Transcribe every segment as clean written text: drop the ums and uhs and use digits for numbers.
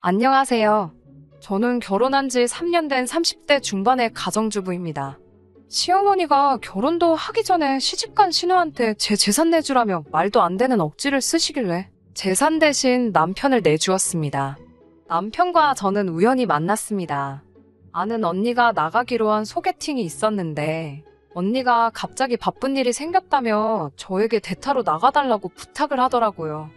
안녕하세요. 저는 결혼한 지 3년 된 30대 중반의 가정주부입니다. 시어머니가 결혼도 하기 전에 시집간 신우한테 제 재산 내주라며 말도 안 되는 억지를 쓰시길래 재산 대신 남편을 내주었습니다. 남편과 저는 우연히 만났습니다. 아는 언니가 나가기로 한 소개팅이 있었는데 언니가 갑자기 바쁜 일이 생겼다며 저에게 대타로 나가달라고 부탁을 하더라고요.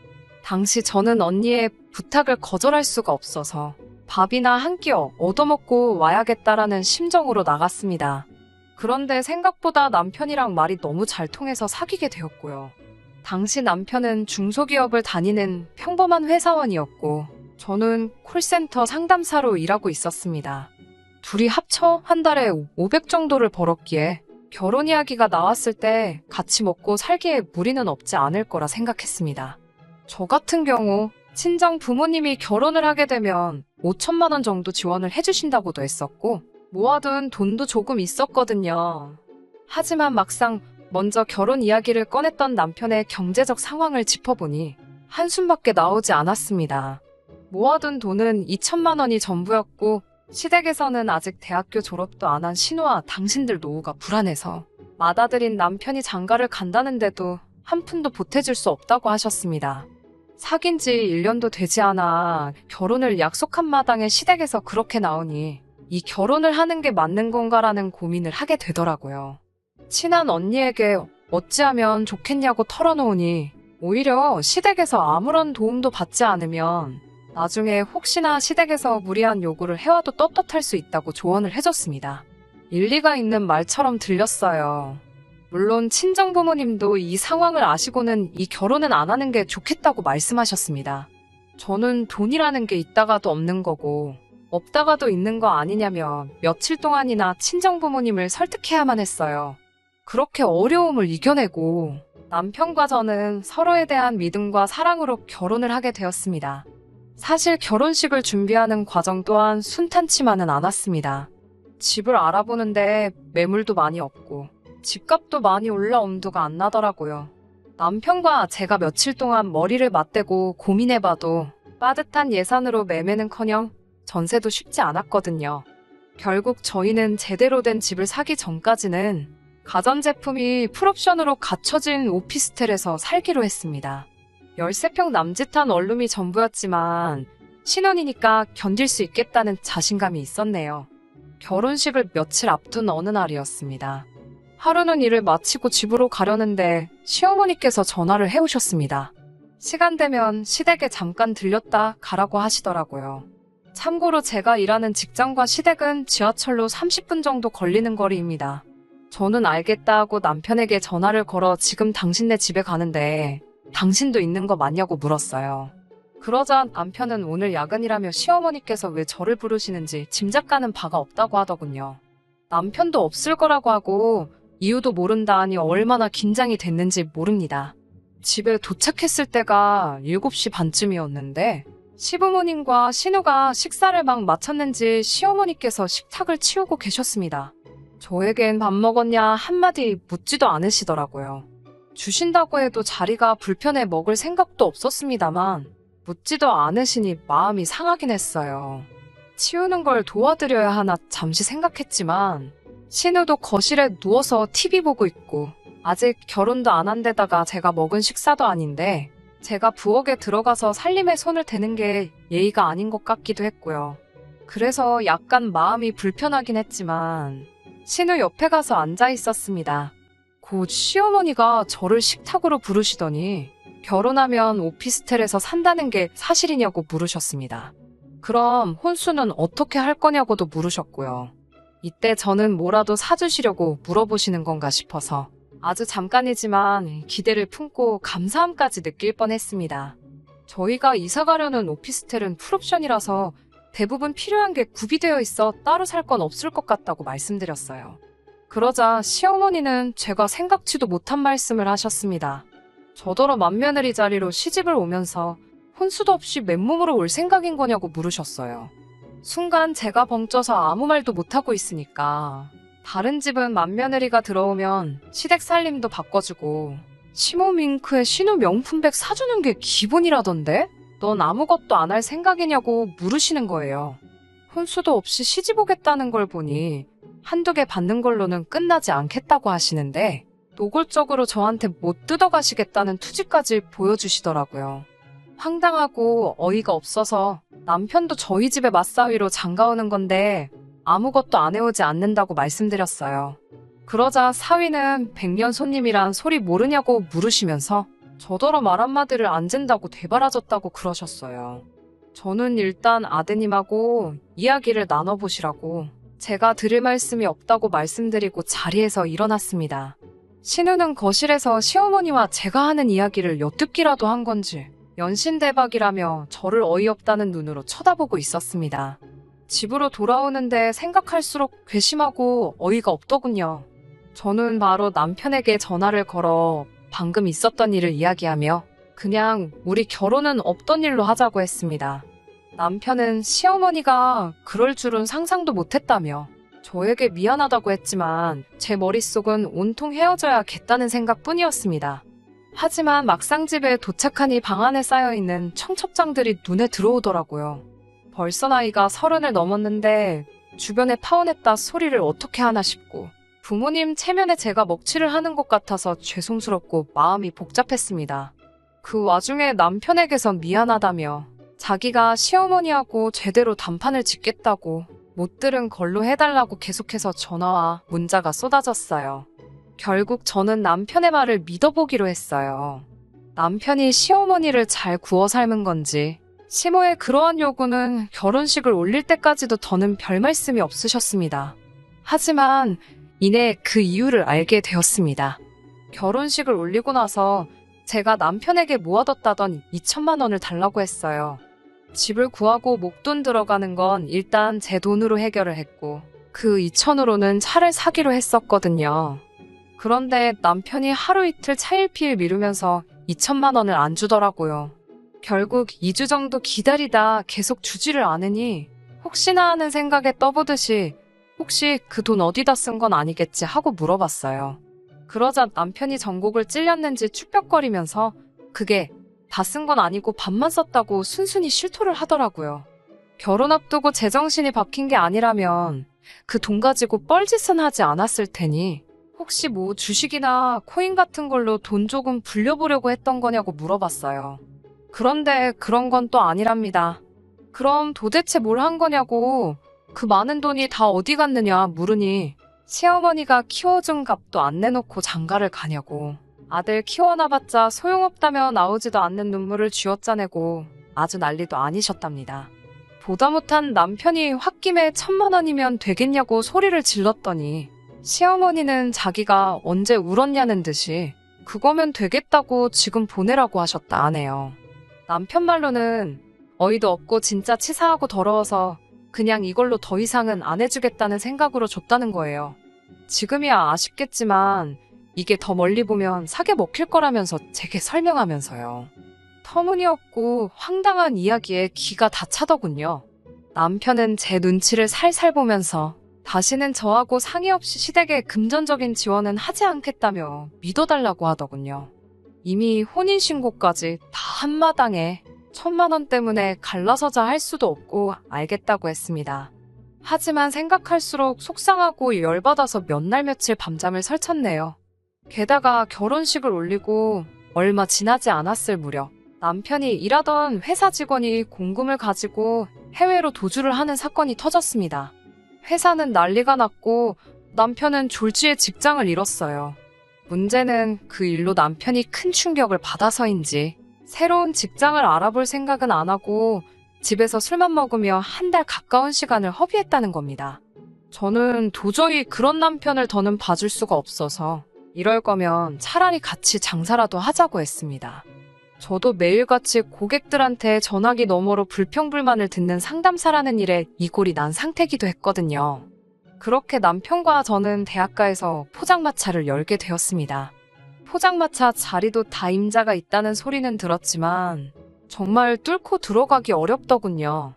당시 저는 언니의 부탁을 거절할 수가 없어서 밥이나 한 끼 얻어먹고 와야겠다라는 심정으로 나갔습니다. 그런데 생각보다 남편이랑 말이 너무 잘 통해서 사귀게 되었고요. 당시 남편은 중소기업을 다니는 평범한 회사원이었고 저는 콜센터 상담사로 일하고 있었습니다. 둘이 합쳐 한 달에 500 정도를 벌었기에 결혼 이야기가 나왔을 때 같이 먹고 살기에 무리는 없지 않을 거라 생각했습니다. 저 같은 경우 친정 부모님이 결혼을 하게 되면 5천만 원 정도 지원을 해주신다고도 했었고 모아둔 돈도 조금 있었거든요. 하지만 막상 먼저 결혼 이야기를 꺼냈던 남편의 경제적 상황을 짚어보니 한숨밖에 나오지 않았습니다. 모아둔 돈은 2천만 원이 전부였고 시댁에서는 아직 대학교 졸업도 안 한 신우와 당신들 노후가 불안해서 맏아들인 남편이 장가를 간다는데도 한 푼도 보태줄 수 없다고 하셨습니다. 사귄 지 1년도 되지 않아 결혼을 약속한 마당에 시댁에서 그렇게 나오니 이 결혼을 하는 게 맞는 건가라는 고민을 하게 되더라고요. 친한 언니에게 어찌하면 좋겠냐고 털어놓으니 오히려 시댁에서 아무런 도움도 받지 않으면 나중에 혹시나 시댁에서 무리한 요구를 해와도 떳떳할 수 있다고 조언을 해줬습니다. 일리가 있는 말처럼 들렸어요. 물론 친정부모님도 이 상황을 아시고는 이 결혼은 안 하는 게 좋겠다고 말씀하셨습니다. 저는 돈이라는 게 있다가도 없는 거고 없다가도 있는 거 아니냐며 며칠 동안이나 친정부모님을 설득해야만 했어요. 그렇게 어려움을 이겨내고 남편과 저는 서로에 대한 믿음과 사랑으로 결혼을 하게 되었습니다. 사실 결혼식을 준비하는 과정 또한 순탄치만은 않았습니다. 집을 알아보는데 매물도 많이 없고 집값도 많이 올라 엄두가 안 나더라고요. 남편과 제가 며칠 동안 머리를 맞대고 고민해봐도 빠듯한 예산으로 매매는커녕 전세도 쉽지 않았거든요. 결국 저희는 제대로 된 집을 사기 전까지는 가전제품이 풀옵션으로 갖춰진 오피스텔에서 살기로 했습니다. 13평 남짓한 원룸이 전부였지만 신혼이니까 견딜 수 있겠다는 자신감이 있었네요. 결혼식을 며칠 앞둔 어느 날이었습니다. 하루는 일을 마치고 집으로 가려는데 시어머니께서 전화를 해오셨습니다. 시간 되면 시댁에 잠깐 들렸다 가라고 하시더라고요. 참고로 제가 일하는 직장과 시댁은 지하철로 30분 정도 걸리는 거리입니다. 저는 알겠다 하고 남편에게 전화를 걸어 지금 당신네 집에 가는데 당신도 있는 거 맞냐고 물었어요. 그러자 남편은 오늘 야근이라며 시어머니께서 왜 저를 부르시는지 짐작 가는 바가 없다고 하더군요. 남편도 없을 거라고 하고 이유도 모른다 하니 얼마나 긴장이 됐는지 모릅니다. 집에 도착했을 때가 7시 반쯤이었는데 시부모님과 신우가 식사를 막 마쳤는지 시어머니께서 식탁을 치우고 계셨습니다. 저에겐 밥 먹었냐 한마디 묻지도 않으시더라고요. 주신다고 해도 자리가 불편해 먹을 생각도 없었습니다만 묻지도 않으시니 마음이 상하긴 했어요. 치우는 걸 도와드려야 하나 잠시 생각했지만 신우도 거실에 누워서 TV 보고 있고 아직 결혼도 안 한 데다가 제가 먹은 식사도 아닌데 제가 부엌에 들어가서 살림에 손을 대는 게 예의가 아닌 것 같기도 했고요. 그래서 약간 마음이 불편하긴 했지만 신우 옆에 가서 앉아 있었습니다. 곧 시어머니가 저를 식탁으로 부르시더니 결혼하면 오피스텔에서 산다는 게 사실이냐고 물으셨습니다. 그럼 혼수는 어떻게 할 거냐고도 물으셨고요. 이때 저는 뭐라도 사주시려고 물어보시는 건가 싶어서 아주 잠깐이지만 기대를 품고 감사함까지 느낄 뻔했습니다. 저희가 이사가려는 오피스텔은 풀옵션이라서 대부분 필요한 게 구비되어 있어 따로 살 건 없을 것 같다고 말씀드렸어요. 그러자 시어머니는 제가 생각지도 못한 말씀을 하셨습니다. 저더러 맏며느리 자리로 시집을 오면서 혼수도 없이 맨몸으로 올 생각인 거냐고 물으셨어요. 순간 제가 벙쪄서 아무 말도 못하고 있으니까 다른 집은 맏며느리가 들어오면 시댁 살림도 바꿔주고 시모밍크에 신우 명품백 사주는 게 기본이라던데? 넌 아무것도 안 할 생각이냐고 물으시는 거예요. 혼수도 없이 시집 오겠다는 걸 보니 한두 개 받는 걸로는 끝나지 않겠다고 하시는데 노골적으로 저한테 못 뜯어가시겠다는 투지까지 보여주시더라고요. 황당하고 어이가 없어서 남편도 저희 집에 맞사위로 장가오는 건데 아무것도 안 해오지 않는다고 말씀드렸어요. 그러자 사위는 백년 손님이란 소리 모르냐고 물으시면서 저더러 말 한마디를 안 잰다고 되바라졌다고 그러셨어요. 저는 일단 아드님하고 이야기를 나눠보시라고 제가 드릴 말씀이 없다고 말씀드리고 자리에서 일어났습니다. 신우는 거실에서 시어머니와 제가 하는 이야기를 엿듣기라도 한 건지 연신대박이라며 저를 어이없다는 눈으로 쳐다보고 있었습니다. 집으로 돌아오는데 생각할수록 괘씸하고 어이가 없더군요. 저는 바로 남편에게 전화를 걸어 방금 있었던 일을 이야기하며 그냥 우리 결혼은 없던 일로 하자고 했습니다. 남편은 시어머니가 그럴 줄은 상상도 못했다며 저에게 미안하다고 했지만 제 머릿속은 온통 헤어져야겠다는 생각뿐이었습니다. 하지만 막상 집에 도착하니 방 안에 쌓여있는 청첩장들이 눈에 들어오더라고요. 벌써 나이가 30을 넘었는데 주변에 파혼했다 소리를 어떻게 하나 싶고 부모님 체면에 제가 먹칠을 하는 것 같아서 죄송스럽고 마음이 복잡했습니다. 그 와중에 남편에게선 미안하다며 자기가 시어머니하고 제대로 단판을 짓겠다고 못 들은 걸로 해달라고 계속해서 전화와 문자가 쏟아졌어요. 결국 저는 남편의 말을 믿어보기로 했어요. 남편이 시어머니를 잘 구워 삶은 건지 시모의 그러한 요구는 결혼식을 올릴 때까지도 더는 별 말씀이 없으셨습니다. 하지만 이내 그 이유를 알게 되었습니다. 결혼식을 올리고 나서 제가 남편에게 모아뒀다던 2천만 원을 달라고 했어요. 집을 구하고 목돈 들어가는 건 일단 제 돈으로 해결을 했고 그 2천으로는 차를 사기로 했었거든요. 그런데 남편이 하루 이틀 차일피일 미루면서 2천만 원을 안 주더라고요. 결국 2주 정도 기다리다 계속 주지를 않으니 혹시나 하는 생각에 떠보듯이 혹시 그 돈 어디다 쓴 건 아니겠지 하고 물어봤어요. 그러자 남편이 전곡을 찔렸는지 축벽거리면서 그게 다 쓴 건 아니고 반만 썼다고 순순히 실토를 하더라고요. 결혼 앞두고 제정신이 박힌 게 아니라면 그 돈 가지고 뻘짓은 하지 않았을 테니 혹시 뭐 주식이나 코인 같은 걸로 돈 조금 불려보려고 했던 거냐고 물어봤어요. 그런데 그런 건 또 아니랍니다. 그럼 도대체 뭘 한 거냐고 그 많은 돈이 다 어디 갔느냐 물으니 시어머니가 키워준 값도 안 내놓고 장가를 가냐고 아들 키워놔봤자 소용없다며 나오지도 않는 눈물을 쥐어짜내고 아주 난리도 아니셨답니다. 보다 못한 남편이 홧김에 1,000만 원이면 되겠냐고 소리를 질렀더니 시어머니는 자기가 언제 울었냐는 듯이 그거면 되겠다고 지금 보내라고 하셨다 하네요. 남편 말로는 어이도 없고 진짜 치사하고 더러워서 그냥 이걸로 더 이상은 안 해주겠다는 생각으로 줬다는 거예요. 지금이야 아쉽겠지만 이게 더 멀리 보면 사게 먹힐 거라면서 제게 설명하면서요. 터무니없고 황당한 이야기에 기가 다 차더군요. 남편은 제 눈치를 살살 보면서 다시는 저하고 상의 없이 시댁에 금전적인 지원은 하지 않겠다며 믿어달라고 하더군요. 이미 혼인신고까지 다 한마당에 1,000만 원 때문에 갈라서자 할 수도 없고 알겠다고 했습니다. 하지만 생각할수록 속상하고 열받아서 몇 날 며칠 밤잠을 설쳤네요. 게다가 결혼식을 올리고 얼마 지나지 않았을 무렵 남편이 일하던 회사 직원이 공금을 가지고 해외로 도주를 하는 사건이 터졌습니다. 회사는 난리가 났고 남편은 졸지에 직장을 잃었어요. 문제는 그 일로 남편이 큰 충격을 받아서인지 새로운 직장을 알아볼 생각은 안 하고 집에서 술만 먹으며 한 달 가까운 시간을 허비했다는 겁니다. 저는 도저히 그런 남편을 더는 봐줄 수가 없어서 이럴 거면 차라리 같이 장사라도 하자고 했습니다. 저도 매일같이 고객들한테 전화기 너머로 불평불만을 듣는 상담사라는 일에 이골이 난 상태기도 했거든요. 그렇게 남편과 저는 대학가에서 포장마차를 열게 되었습니다. 포장마차 자리도 다 임자가 있다는 소리는 들었지만 정말 뚫고 들어가기 어렵더군요.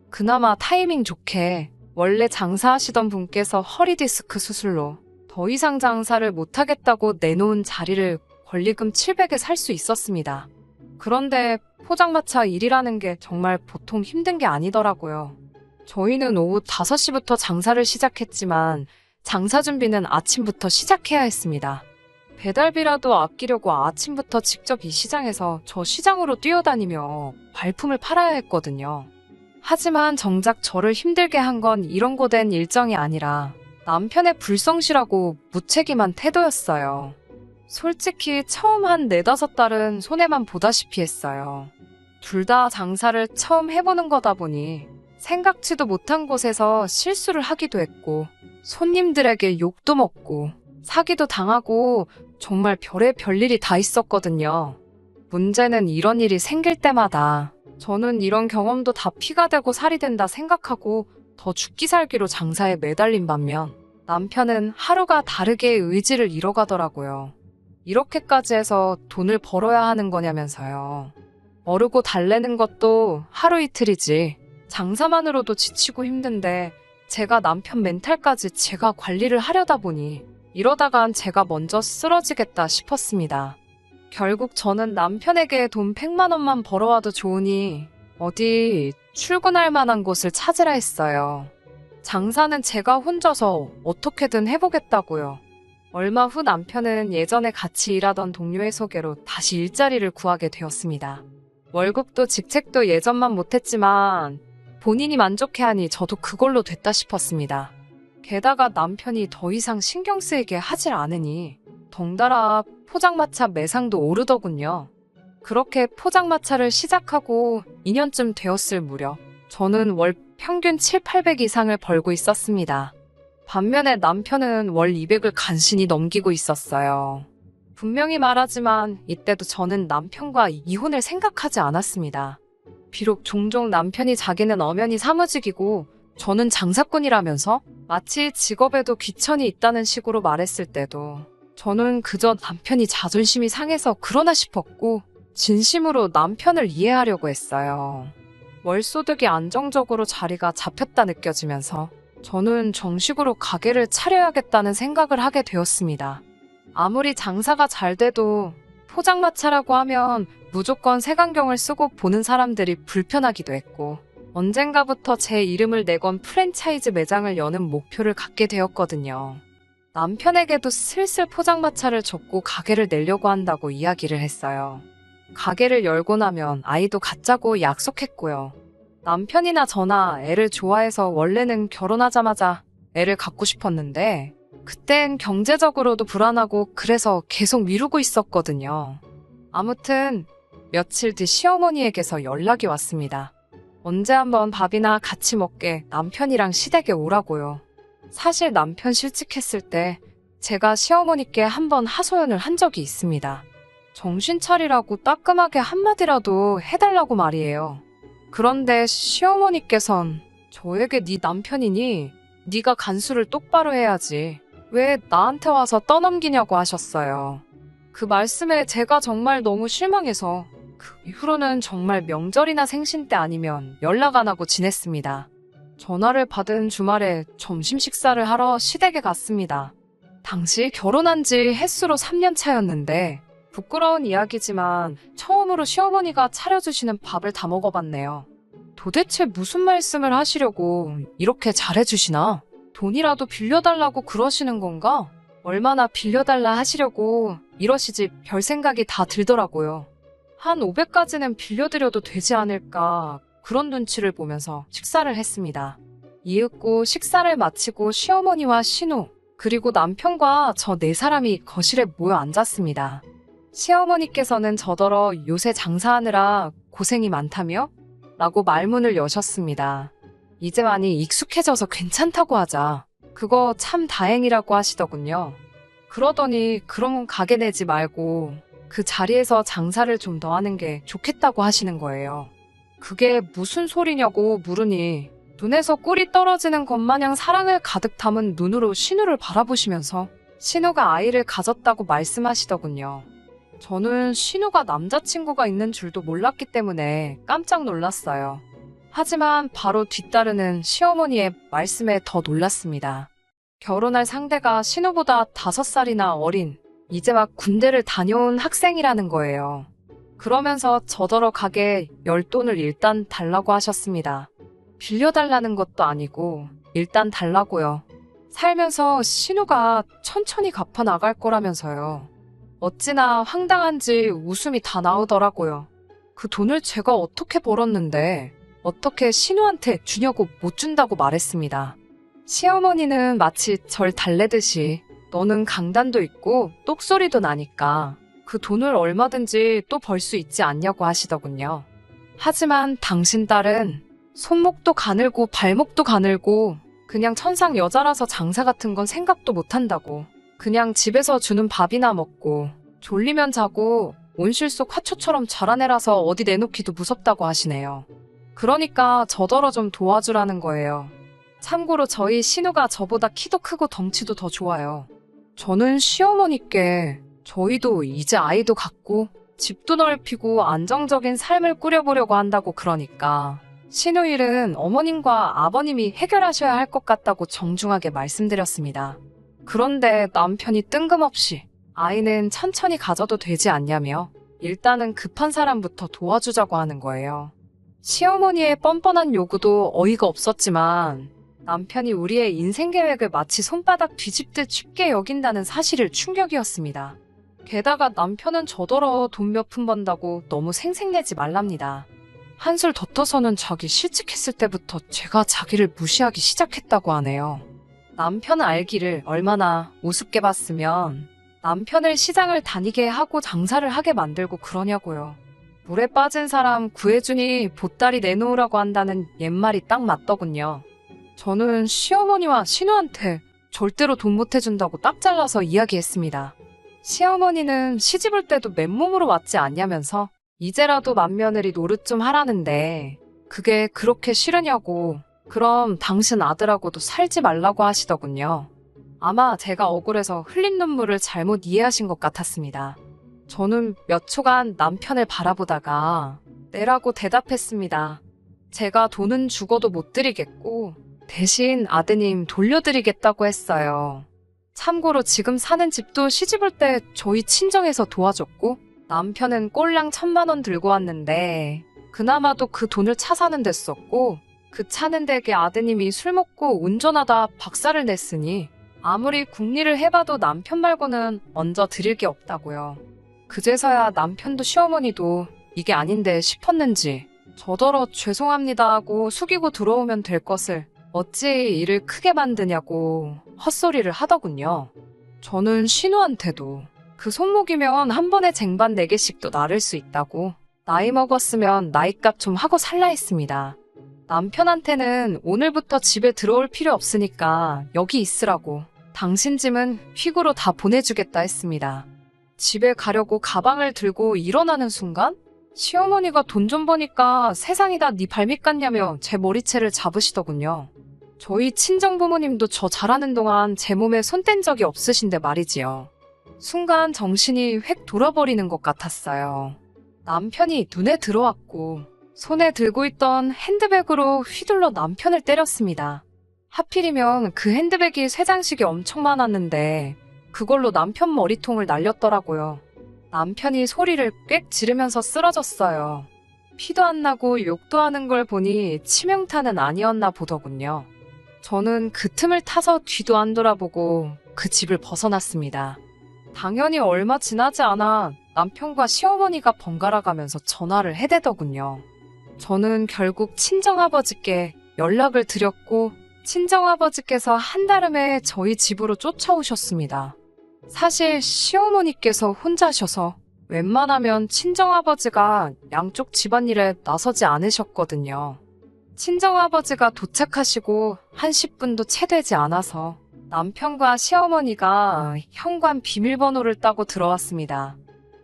그나마 타이밍 좋게 원래 장사하시던 분께서 허리디스크 수술로 더 이상 장사를 못하겠다고 내놓은 자리를 권리금 700에 살 수 있었습니다. 그런데 포장마차 일이라는 게 정말 보통 힘든 게 아니더라고요. 저희는 오후 5시부터 장사를 시작했지만 장사 준비는 아침부터 시작해야 했습니다. 배달비라도 아끼려고 아침부터 직접 이 시장에서 저 시장으로 뛰어다니며 발품을 팔아야 했거든요. 하지만 정작 저를 힘들게 한 건 이런 고된 일정이 아니라 남편의 불성실하고 무책임한 태도였어요. 솔직히 처음 한 4~5달은 손해만 보다시피 했어요. 둘 다 장사를 처음 해보는 거다 보니 생각지도 못한 곳에서 실수를 하기도 했고 손님들에게 욕도 먹고 사기도 당하고 정말 별의 별일이 다 있었거든요. 문제는 이런 일이 생길 때마다 저는 이런 경험도 다 피가 되고 살이 된다 생각하고 더 죽기 살기로 장사에 매달린 반면 남편은 하루가 다르게 의지를 잃어가더라고요. 이렇게까지 해서 돈을 벌어야 하는 거냐면서요. 어르고 달래는 것도 하루 이틀이지 장사만으로도 지치고 힘든데 제가 남편 멘탈까지 제가 관리를 하려다 보니 이러다간 제가 먼저 쓰러지겠다 싶었습니다. 결국 저는 남편에게 돈 100만 원만 벌어와도 좋으니 어디 출근할 만한 곳을 찾으라 했어요. 장사는 제가 혼자서 어떻게든 해보겠다고요. 얼마 후 남편은 예전에 같이 일하던 동료의 소개로 다시 일자리를 구하게 되었습니다. 월급도 직책도 예전만 못했지만 본인이 만족해하니 저도 그걸로 됐다 싶었습니다. 게다가 남편이 더 이상 신경 쓰이게 하질 않으니 덩달아 포장마차 매상도 오르더군요. 그렇게 포장마차를 시작하고 2년쯤 되었을 무렵 저는 월 평균 700~800 이상을 벌고 있었습니다. 반면에 남편은 월 200을 간신히 넘기고 있었어요. 분명히 말하지만 이때도 저는 남편과 이혼을 생각하지 않았습니다. 비록 종종 남편이 자기는 엄연히 사무직이고 저는 장사꾼이라면서 마치 직업에도 귀천이 있다는 식으로 말했을 때도 저는 그저 남편이 자존심이 상해서 그러나 싶었고 진심으로 남편을 이해하려고 했어요. 월소득이 안정적으로 자리가 잡혔다 느껴지면서 저는 정식으로 가게를 차려야겠다는 생각을 하게 되었습니다. 아무리 장사가 잘 돼도 포장마차라고 하면 무조건 색안경을 쓰고 보는 사람들이 불편하기도 했고 언젠가부터 제 이름을 내건 프랜차이즈 매장을 여는 목표를 갖게 되었거든요. 남편에게도 슬슬 포장마차를 접고 가게를 내려고 한다고 이야기를 했어요. 가게를 열고 나면 아이도 갖자고 약속했고요. 남편이나 저나 애를 좋아해서 원래는 결혼하자마자 애를 갖고 싶었는데 그땐 경제적으로도 불안하고 그래서 계속 미루고 있었거든요. 아무튼 며칠 뒤 시어머니에게서 연락이 왔습니다. 언제 한번 밥이나 같이 먹게 남편이랑 시댁에 오라고요. 사실 남편 실직했을 때 제가 시어머니께 한번 하소연을 한 적이 있습니다. 정신 차리라고 따끔하게 한마디라도 해달라고 말이에요. 그런데 시어머니께선 저에게 네 남편이니 네가 간수를 똑바로 해야지 왜 나한테 와서 떠넘기냐고 하셨어요. 그 말씀에 제가 정말 너무 실망해서 그 이후로는 정말 명절이나 생신 때 아니면 연락 안 하고 지냈습니다. 전화를 받은 주말에 점심 식사를 하러 시댁에 갔습니다. 당시 결혼한 지 햇수로 3년 차였는데 부끄러운 이야기지만 처음으로 시어머니가 차려주시는 밥을 다 먹어봤네요. 도대체 무슨 말씀을 하시려고 이렇게 잘해주시나? 돈이라도 빌려달라고 그러시는 건가? 얼마나 빌려달라 하시려고 이러시지 별 생각이 다 들더라고요. 한 500까지는 빌려드려도 되지 않을까 그런 눈치를 보면서 식사를 했습니다. 이윽고 식사를 마치고 시어머니와 신우 그리고 남편과 저 4사람이 거실에 모여 앉았습니다. 시어머니께서는 저더러 요새 장사하느라 고생이 많다며? 라고 말문을 여셨습니다. 이제 많이 익숙해져서 괜찮다고 하자. 그거 참 다행이라고 하시더군요. 그러더니 그럼 가게 내지 말고 그 자리에서 장사를 좀 더 하는 게 좋겠다고 하시는 거예요. 그게 무슨 소리냐고 물으니 눈에서 꿀이 떨어지는 것 마냥 사랑을 가득 담은 눈으로 신우를 바라보시면서 신우가 아이를 가졌다고 말씀하시더군요. 저는 신우가 남자친구가 있는 줄도 몰랐기 때문에 깜짝 놀랐어요. 하지만 바로 뒤따르는 시어머니의 말씀에 더 놀랐습니다. 결혼할 상대가 신우보다 5살이나 어린 이제 막 군대를 다녀온 학생이라는 거예요. 그러면서 저더러 가게 $10을 일단 달라고 하셨습니다. 빌려달라는 것도 아니고 일단 달라고요. 살면서 신우가 천천히 갚아 나갈 거라면서요. 어찌나 황당한지 웃음이 다 나오더라고요. 그 돈을 제가 어떻게 벌었는데 어떻게 신우한테 주냐고 못 준다고 말했습니다. 시어머니는 마치 절 달래듯이 너는 강단도 있고 똑소리도 나니까 그 돈을 얼마든지 또 벌 수 있지 않냐고 하시더군요. 하지만 당신 딸은 손목도 가늘고 발목도 가늘고 그냥 천상 여자라서 장사 같은 건 생각도 못 한다고. 그냥 집에서 주는 밥이나 먹고 졸리면 자고 온실 속 화초처럼 자라내라서 어디 내놓기도 무섭다고 하시네요. 그러니까 저더러 좀 도와주라는 거예요. 참고로 저희 신우가 저보다 키도 크고 덩치도 더 좋아요. 저는 시어머니께 저희도 이제 아이도 갖고 집도 넓히고 안정적인 삶을 꾸려보려고 한다고 그러니까 신우 일은 어머님과 아버님이 해결하셔야 할 것 같다고 정중하게 말씀드렸습니다. 그런데 남편이 뜬금없이 아이는 천천히 가져도 되지 않냐며 일단은 급한 사람부터 도와주자고 하는 거예요. 시어머니의 뻔뻔한 요구도 어이가 없었지만 남편이 우리의 인생 계획을 마치 손바닥 뒤집듯 쉽게 여긴다는 사실을 충격이었습니다. 게다가 남편은 저더러 돈 몇 푼 번다고 너무 생색내지 말랍니다. 한술 더 떠서는 자기 실직했을 때부터 제가 자기를 무시하기 시작했다고 하네요. 남편은 알기를 얼마나 우습게 봤으면 남편을 시장을 다니게 하고 장사를 하게 만들고 그러냐고요. 물에 빠진 사람 구해주니 보따리 내놓으라고 한다는 옛말이 딱 맞더군요. 저는 시어머니와 신우한테 절대로 돈 못 해준다고 딱 잘라서 이야기했습니다. 시어머니는 시집올 때도 맨몸으로 왔지 않냐면서 이제라도 맏며느리 노릇 좀 하라는데 그게 그렇게 싫으냐고. 그럼 당신 아들하고도 살지 말라고 하시더군요. 아마 제가 억울해서 흘린 눈물을 잘못 이해하신 것 같았습니다. 저는 몇 초간 남편을 바라보다가 내라고 대답했습니다. 제가 돈은 죽어도 못 드리겠고 대신 아드님 돌려드리겠다고 했어요. 참고로 지금 사는 집도 시집올 때 저희 친정에서 도와줬고 남편은 꼴랑 1,000만 원 들고 왔는데 그나마도 그 돈을 차 사는 데 썼고 그 차는 댁에 아드님이 술 먹고 운전하다 박살을 냈으니 아무리 궁리를 해봐도 남편 말고는 얹어 드릴 게 없다고요. 그제서야 남편도 시어머니도 이게 아닌데 싶었는지 저더러 죄송합니다 하고 숙이고 들어오면 될 것을 어찌 일을 크게 만드냐고 헛소리를 하더군요. 저는 신우한테도 그 손목이면 한 번에 쟁반 4개씩도 나를 수 있다고 나이 먹었으면 나이값 좀 하고 살라 했습니다. 남편한테는 오늘부터 집에 들어올 필요 없으니까 여기 있으라고 당신 짐은 퀵으로 다 보내주겠다 했습니다. 집에 가려고 가방을 들고 일어나는 순간 시어머니가 돈 좀 버니까 세상이 다 네 발밑 같냐며 제 머리채를 잡으시더군요. 저희 친정부모님도 저 잘하는 동안 제 몸에 손 뗀 적이 없으신데 말이지요. 순간 정신이 획 돌아버리는 것 같았어요. 남편이 눈에 들어왔고 손에 들고 있던 핸드백으로 휘둘러 남편을 때렸습니다. 하필이면 그 핸드백이 쇠장식이 엄청 많았는데 그걸로 남편 머리통을 날렸더라고요. 남편이 소리를 꽥 지르면서 쓰러졌어요. 피도 안 나고 욕도 하는 걸 보니 치명타는 아니었나 보더군요. 저는 그 틈을 타서 뒤도 안 돌아보고 그 집을 벗어났습니다. 당연히 얼마 지나지 않아 남편과 시어머니가 번갈아 가면서 전화를 해대더군요. 저는 결국 친정아버지께 연락을 드렸고 친정아버지께서 한달음에 저희 집으로 쫓아오셨습니다. 사실 시어머니께서 혼자셔서 웬만하면 친정아버지가 양쪽 집안일에 나서지 않으셨거든요. 친정아버지가 도착하시고 한 10분도 채 되지 않아서 남편과 시어머니가 현관 비밀번호를 따고 들어왔습니다.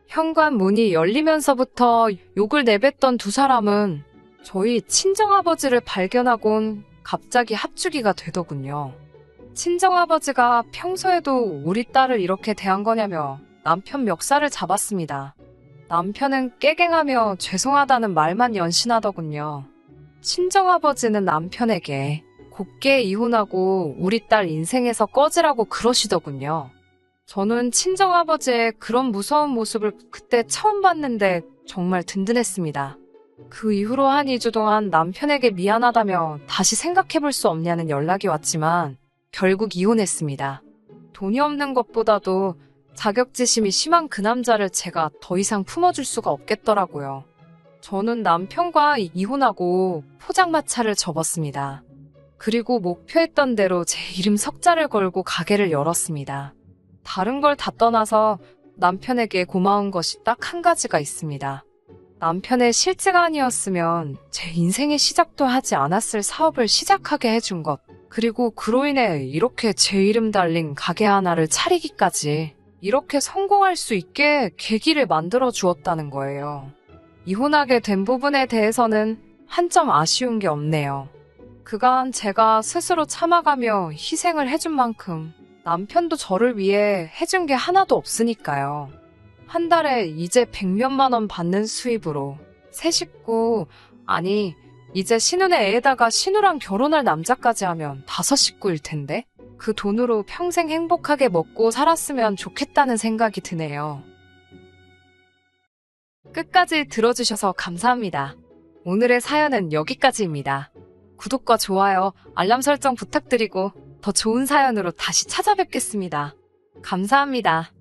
현관 문이 열리면서부터 욕을 내뱉던 두 사람은 저희 친정아버지를 발견하곤 갑자기 합주기가 되더군요. 친정아버지가 평소에도 우리 딸을 이렇게 대한 거냐며 남편 멱살을 잡았습니다. 남편은 깨갱하며 죄송하다는 말만 연신하더군요. 친정아버지는 남편에게 곱게 이혼하고 우리 딸 인생에서 꺼지라고 그러시더군요. 저는 친정아버지의 그런 무서운 모습을 그때 처음 봤는데 정말 든든했습니다. 그 이후로 한 2주 동안 남편에게 미안하다며 다시 생각해볼 수 없냐는 연락이 왔지만 결국 이혼했습니다. 돈이 없는 것보다도 자격지심이 심한 그 남자를 제가 더 이상 품어줄 수가 없겠더라고요. 저는 남편과 이혼하고 포장마차를 접었습니다. 그리고 목표했던 대로 제 이름 석자를 걸고 가게를 열었습니다. 다른 걸 다 떠나서 남편에게 고마운 것이 딱 한 가지가 있습니다. 남편의 실제가 아니었으면 제 인생의 시작도 하지 않았을 사업을 시작하게 해준 것, 그리고 그로 인해 이렇게 제 이름 달린 가게 하나를 차리기까지 이렇게 성공할 수 있게 계기를 만들어 주었다는 거예요. 이혼하게 된 부분에 대해서는 한 점 아쉬운 게 없네요. 그간 제가 스스로 참아가며 희생을 해준 만큼 남편도 저를 위해 해준 게 하나도 없으니까요. 한 달에 이제 100몇만 원 받는 수입으로 새 식구, 아니 이제 신혼의 애에다가 신우랑 결혼할 남자까지 하면 5식구일 텐데 그 돈으로 평생 행복하게 먹고 살았으면 좋겠다는 생각이 드네요. 끝까지 들어주셔서 감사합니다. 오늘의 사연은 여기까지입니다. 구독과 좋아요, 알람 설정 부탁드리고 더 좋은 사연으로 다시 찾아뵙겠습니다. 감사합니다.